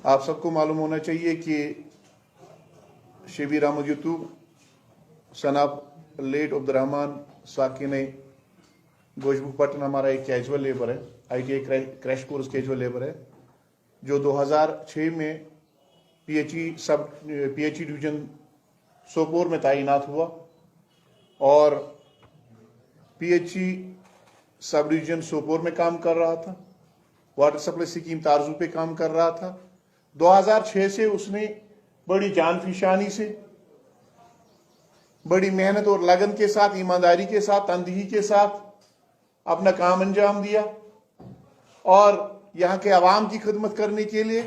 آپ سب کو معلوم ہونا چاہیے کہ شبیر احمد یتو سن آف لیٹ عبد الرحمان ساکن گوشبو پٹن ہمارا ایک کیجول لیبر ہے، I T I crash course casual labour ہے، جو 2006 میں P H E division Sopore میں تعینات ہوا اور P H E sub division Sopore میں کام کر رہا تھا، واٹر سپلائی اسکیم تارزو پہ کام کر رہا تھا۔ 2006 سے اس نے بڑی جان فشانی سے، بڑی محنت اور لگن کے ساتھ، ایمانداری کے ساتھ، تندہی کے ساتھ اپنا کام انجام دیا اور یہاں کے عوام کی خدمت کرنے کے لیے،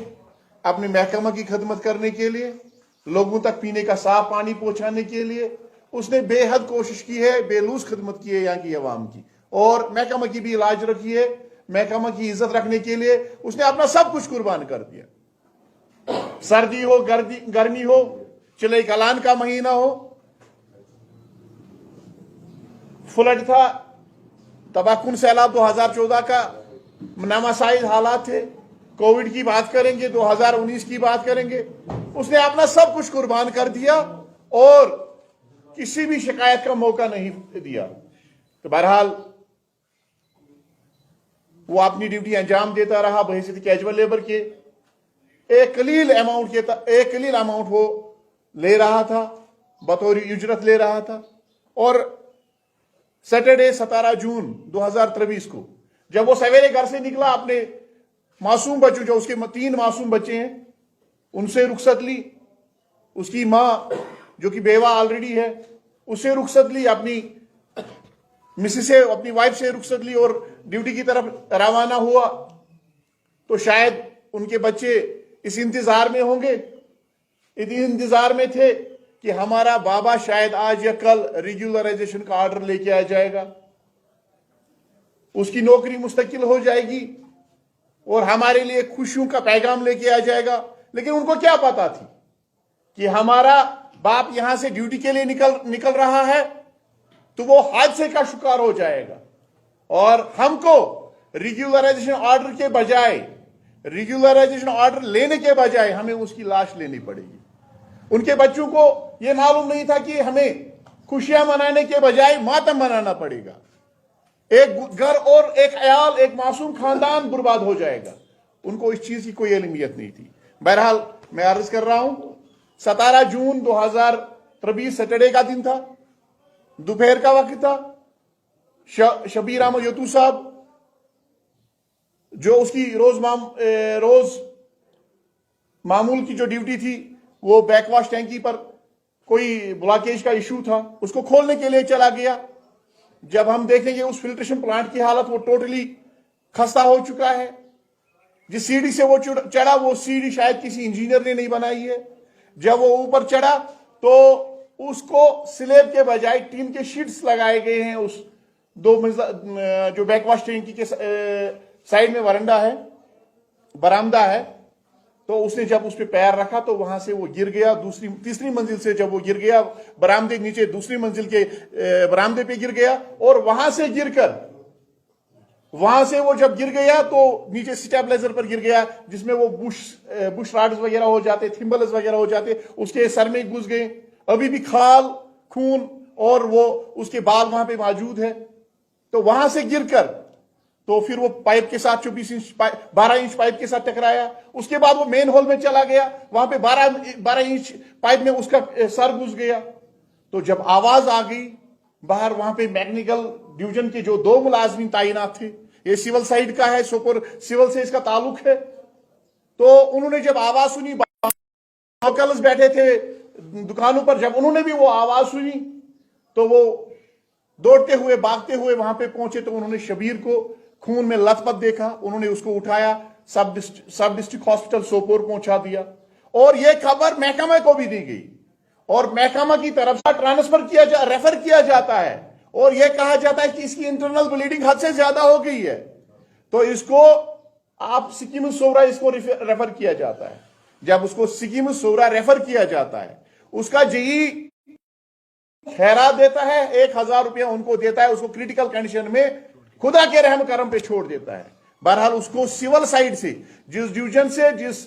اپنے محکمہ کی خدمت کرنے کے لیے، لوگوں تک پینے کا صاف پانی پہنچانے کے لیے اس نے بے حد کوشش کی ہے، بے لوث خدمت کی ہے یہاں کی عوام کی، اور محکمہ کی بھی لاج رکھی ہے۔ محکمہ کی عزت رکھنے کے لیے اس نے اپنا سب کچھ قربان کر دیا، سردی ہو، گرمی ہو، چلے کلان کا مہینہ ہو، فلڈ تھا، تباہ کن سیلاب 2014 کا، نامساعد حالات تھے، کووڈ کی بات کریں گے، 2019 کی بات کریں گے، اس نے اپنا سب کچھ قربان کر دیا اور کسی بھی شکایت کا موقع نہیں دیا۔ تو بہرحال وہ اپنی ڈیوٹی انجام دیتا رہا بحیثیت کیجول لیبر کے۔ ایک قلیل اماؤنٹ وہ لے رہا تھا، بطور اجرت لے رہا تھا، اور سیٹرڈے 17 جون 2023 کو جب وہ سویرے گھر سے نکلا، اپنے معصوم بچوں، جو اس کے 3 معصوم بچے ہیں، ان سے رخصت لی، اس کی ماں جو کہ بیوہ آلریڈی ہے اس سے رخصت لی، اپنی مسز سے، اپنی وائف سے رخصت لی اور ڈیوٹی کی طرف روانہ ہوا۔ تو شاید ان کے بچے اس انتظار میں ہوں گے، انتظار میں تھے کہ ہمارا بابا شاید آج یا کل ریگولرائزیشن کا آرڈر لے کے آ جائے گا، اس کی نوکری مستقل ہو جائے گی اور ہمارے لیے خوشیوں کا پیغام لے کے آ جائے گا۔ لیکن ان کو کیا پتا تھی کہ ہمارا باپ یہاں سے ڈیوٹی کے لیے نکل رہا ہے تو وہ حادثے کا شکار ہو جائے گا، اور ہم کو ریگولرائزیشن آرڈر کے بجائے، ریگولرائزیشن آرڈر لینے کے بجائے ہمیں اس کی لاش لینی پڑے گی۔ ان کے بچوں کو یہ معلوم نہیں تھا کہ ہمیں خوشیاں منانے کے بجائے ماتم منانا پڑے گا، ایک گھر اور ایک عیال، ایک معصوم خاندان برباد ہو جائے گا۔ ان کو اس چیز کی کوئی علمیت نہیں تھی۔ بہرحال میں عرض کر رہا ہوں، 17 جون 2023 سیٹرڈے کا دن تھا، دوپہر کا وقت تھا۔ شبیر احمد یتو صاحب، جو اس کی روز معمول کی جو ڈیوٹی تھی، وہ بیک واش ٹینکی پر کوئی بلاکیج کا ایشو تھا، اس کو کھولنے کے لیے چلا گیا۔ جب ہم دیکھیں گے اس فلٹریشن پلانٹ کی حالت، وہ ٹوٹلی خستہ ہو چکا ہے۔ جس سیڑھی سے وہ چڑھا، وہ سیڑھی شاید کسی انجینئر نے نہیں بنائی ہے۔ جب وہ اوپر چڑھا تو اس کو سلیب کے بجائے ٹین کے شیٹس لگائے گئے ہیں۔ اس جو بیک واش ٹینکی کے سائڈ میں برآمدہ ہے، تو اس نے جب اس پہ پیر رکھا تو وہاں سے وہ گر گیا، تیسری منزل سے جب وہ گر گیا، برآمدے نیچے دوسری منزل کے برآمدے پہ گر گیا، اور وہاں سے وہ جب گر گیا تو نیچے سٹیبلائزر پر گر گیا، جس میں وہ بش راڈز وغیرہ ہو جاتے، تھمبلز وغیرہ ہو جاتے، اس کے سر میں گھس گئے۔ ابھی بھی کھال، خون اور وہ اس کے بال وہاں پہ موجود ہے۔ تو وہاں سے گر کر تو پھر وہ پائپ کے ساتھ 12 انچ پائپ کے ساتھ ٹکرایا۔ اس کے بعد وہ مین ہول میں چلا گیا، وہاں پہ 12 انچ پائپ میں اس کا سر گھس گیا۔ تو جب آواز آ گئی باہر، وہاں پہ میکینیکل ڈویژن کے جو 2 ملازمین تعینات تھے، یہ سول سائڈ کا ہے، سوپور سول سے اس کا تعلق ہے، تو انہوں نے جب آواز سنی، لوکلز بیٹھے تھے دکانوں پر، جب انہوں نے بھی وہ آواز سنی تو وہ دوڑتے ہوئے، بھاگتے ہوئے وہاں پہ پہنچے، تو انہوں نے شبیر کو خون میں لت پت دیکھا، انہوں نے اس کو اٹھایا، سب ڈسٹرکٹ ہاسپٹل سوپور پہنچا دیا، اور یہ خبر محکمہ کو بھی دی گئی، اور محکمہ کی طرف سے ریفر کیا جاتا ہے، اور یہ کہا جاتا ہے کہ اس کی انٹرنل بلیڈنگ حد سے زیادہ ہو گئی ہے، تو اس کو آپ سکیم سورا اس کو ریفر کیا جاتا ہے۔ جب اس کو سکیم سورا ریفر کیا جاتا ہے، اس کا جی خیرات دیتا ہے، 1000 روپیہ ان کو دیتا ہے، اس کو کریٹیکل کنڈیشن میں خدا کے رحم کرم پہ چھوڑ دیتا ہے۔ بہرحال اس کو سول سائڈ سے، جس ڈویژن سے، جس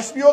SPO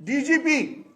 DGP,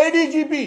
ADGP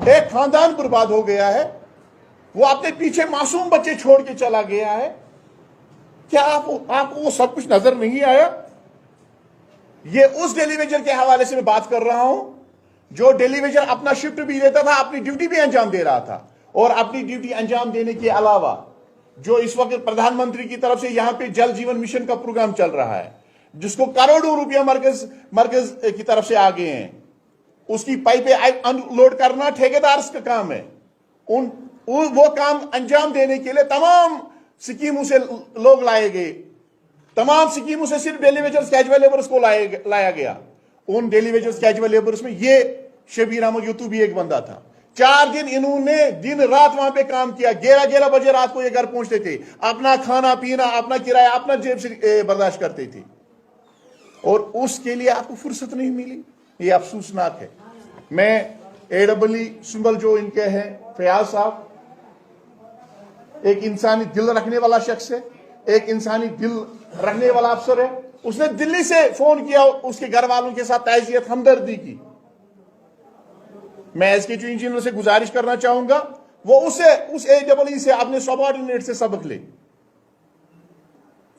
ایک خاندان برباد ہو گیا ہے، وہ اپنے پیچھے معصوم بچے چھوڑ کے چلا گیا ہے. کیا آپ کو وہ سب کچھ نظر نہیں آیا؟ یہ اس ڈیلی ویجر کے حوالے سے میں بات کر رہا ہوں جو ڈیلی ویجر اپنا شفٹ بھی دیتا تھا، اپنی ڈیوٹی بھی انجام دے رہا تھا، اور اپنی ڈیوٹی انجام دینے کے علاوہ جو اس وقت پردھان منتری کی طرف سے یہاں پہ جل جیون مشن کا پروگرام چل رہا ہے، جس کو کروڑوں روپیہ مرکز کی طرف سے آگے ہیں، اس کی پائپیں انلوڈ کرنا ٹھیکیدار کا کام ہے. وہ کام انجام دینے کے لیے تمام سکیموں سے لوگ لائے گئے، تمام سکیموں سے صرف ڈیلی ویجرز کیجول لیبرز کو لایا گیا. ان ڈیلی ویجرز کیجول لیبرز میں یہ شبیر احمد یوتو بھی ایک بندہ تھا. 4 دن انہوں نے دن رات وہاں پہ کام کیا، 11 بجے رات کو یہ گھر پہنچتے تھے، اپنا کھانا پینا اپنا کرایہ اپنا جیب سے برداشت کرتے تھے، اور اس کے لیے آپ کو فرصت نہیں ملی. یہ افسوسناک ہے. میں AEE سنبل جو ان کے ہیں فیاض صاحب ایک انسانی دل رکھنے والا شخص ہے، ایک انسانی دل رکھنے والا افسر ہے. اس نے دلی سے فون کیا، اس کے گھر والوں کے ساتھ تعزیت ہمدردی کی. میں SKTU انجینئر سے گزارش کرنا چاہوں گا وہ اس AEE سے اپنے سبارڈینیٹ سے سبق لے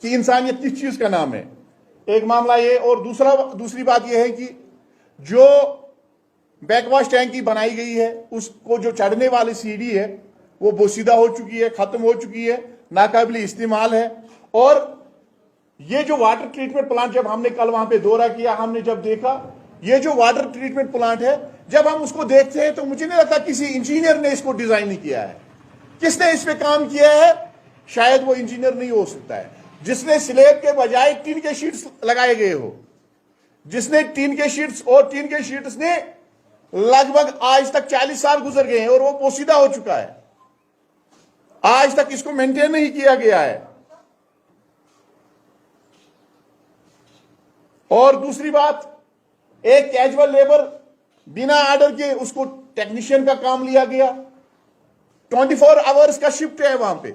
کہ انسانیت کس چیز کا نام ہے. ایک معاملہ یہ، اور دوسری بات یہ ہے کہ جو بیک واش ٹینکی بنائی گئی ہے اس کو جو چڑھنے والی سیڑھی ہے وہ بوسیدہ ہو چکی ہے، ختم ہو چکی ہے، ناقابل استعمال ہے. اور یہ جو واٹر ٹریٹمنٹ پلانٹ، جب ہم نے کل وہاں پہ دورہ کیا، ہم نے جب دیکھا یہ جو واٹر ٹریٹمنٹ پلانٹ ہے، جب ہم اس کو دیکھتے ہیں تو مجھے نہیں لگتا کسی انجینئر نے اس کو ڈیزائن نہیں کیا ہے. کس نے اس پہ کام کیا ہے؟ شاید وہ انجینئر نہیں ہو سکتا ہے جس نے سلیب کے بجائے ٹین کے شیٹس لگائے گئے ہو، جس نے ٹین کے شیٹس نے لگ بھگ آج تک 40 سال گزر گئے ہیں اور وہ پوسیدہ ہو چکا ہے، آج تک اس کو مینٹین نہیں کیا گیا ہے. اور دوسری بات، ایک کیجول لیبر بنا آرڈر کے اس کو ٹیکنیشین کا کام لیا گیا. 24 آورز کا شفٹ ہے وہاں پہ،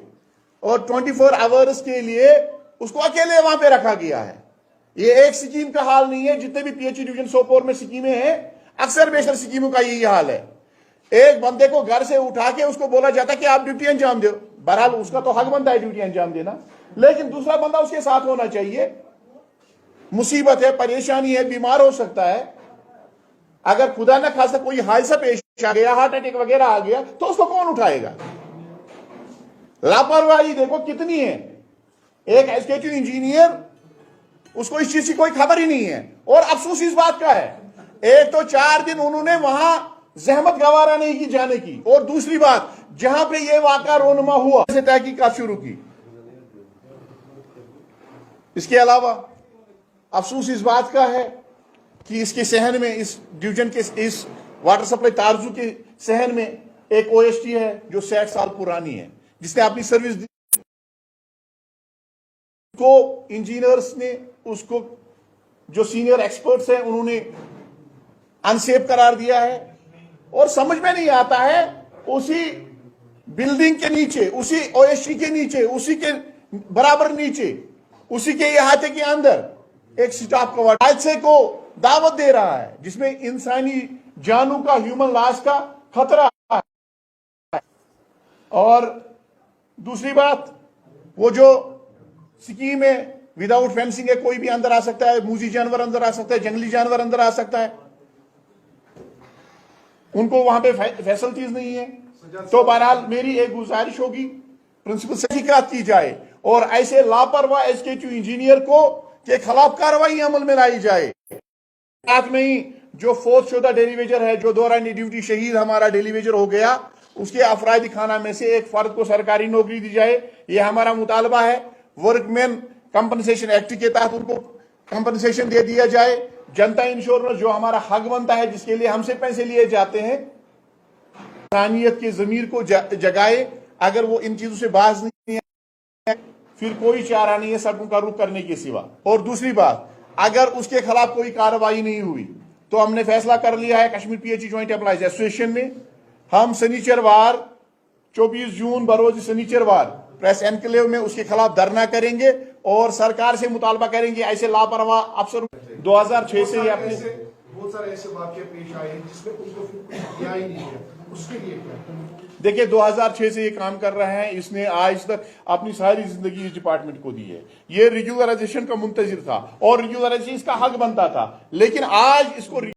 اور 24 آورز کے لیے اس کو اکیلے وہاں پہ رکھا گیا ہے. یہ ایک سکیم کا حال نہیں ہے، جتنے بھی PH ڈویژن سوپور میں سکیمیں ہیں اکثر بیشتر سکیموں کا یہی حال ہے. ایک بندے کو گھر سے اٹھا کے اس کو بولا جاتا کہ آپ ڈیوٹی انجام دو. بہرحال اس کا تو حق بنتا ہے ڈیوٹی انجام دینا، لیکن دوسرا بندہ اس کے ساتھ ہونا چاہیے. مصیبت ہے، پریشانی ہے، بیمار ہو سکتا ہے، اگر خدا نہ خاصا کوئی حادثہ پیش آ گیا، ہارٹ اٹیک وغیرہ آ گیا تو اس کو کون اٹھائے گا؟ لاپرواہی دیکھو کتنی ہے. ایک SKTU انجینئر، اس کو اس چیز کی کوئی خبر ہی نہیں ہے. اور افسوس اس بات کا ہے، ایک تو 4 دن انہوں نے وہاں زحمت گوارا نہیں کی جانے کی، اور دوسری بات جہاں پہ یہ واقعہ رونما ہوا سے تحقیقات شروع کی. اس کے علاوہ افسوس اس بات کا ہے کہ اس کے صحن میں، اس ڈویژن کے اس واٹر سپلائی تارزو کے صحن میں ایک OST ہے جو 60 سال پرانی ہے، جس نے اپنی سروس دی کو انجینئرز نے اس کو جو سینئر ایکسپرٹس ہیں انہوں نے انسیف قرار دیا ہے. اور سمجھ میں نہیں آتا ہے اسی بلڈنگ کے نیچے، اسی OST کے نیچے، اسی کے برابر نیچے، اسی کے احاطے کے اندر ایک سٹاف کا حادثے کو دعوت دے رہا ہے جس میں انسانی جانوں کا، ہیومن لاس کا خطرہ ہے. اور دوسری بات، وہ جو سکیم ہے وداؤٹ فینسنگ ہے، کوئی بھی اندر آ سکتا ہے، موذی جانور اندر آ سکتا ہے، جنگلی جانور اندر آ سکتا ہے، ان کو وہاں پہ فیسلٹیز نہیں ہے. تو بہرحال میری ایک گزارش ہوگی، پرنسپل سے تحقیقات کی جائے اور ایسے لاپرواہ SKTU انجینئر کو کے خلاف کارروائی عمل میں لائی جائے. ساتھ میں ہی جو فوت شدہ ڈیلی ویجر ہے، جو دوران ڈیوٹی شہید ہمارا ڈیلی ویجر ہو گیا، اس کے افرادی خانہ میں سے ایک فرد کو سرکاری نوکری دی جائے. یہ ہمارا مطالبہ ہے. ورک مین کمپنسیشن ایکٹ کے تحت ان کو کمپنسیشن دے دیا جائے. جنتا انشورنس جو ہمارا حق بنتا ہے، جس کے لیے ہم سے پیسے لیے جاتے ہیں، انسانیت کے ضمیر کو جگائے. اگر وہ ان چیزوں سے باز نہیں ہے پھر کوئی چارہ نہیں ہے سڑکوں کا رخ کرنے کے سوا. اور دوسری بات، اگر اس کے خلاف کوئی کارروائی نہیں ہوئی تو ہم نے فیصلہ کر لیا ہے Kashmir PH joint employees association نے، ہم سنیچر وار 24 جون بروز سنیچر وار پریس انکلیو میں اس کے خلاف دھرنا کریں گے اور سرکار سے مطالبہ کریں گے ایسے لاپرواہ افسر 2006 سے بہت سارے ایسے واقعے پیش آئے ہیں جس میں ان کو پھر کچھ دیا ہی نہیں ہے، اس کے لیے کیا؟ دیکھیں 2006 سے یہ کام کر رہے ہیں، اس نے آج تک اپنی ساری زندگی اس ڈپارٹمنٹ کو دی ہے. یہ ریگولرائزیشن کا منتظر تھا اور ریگولرائزیشن اس کا حق بنتا تھا، لیکن آج اس کو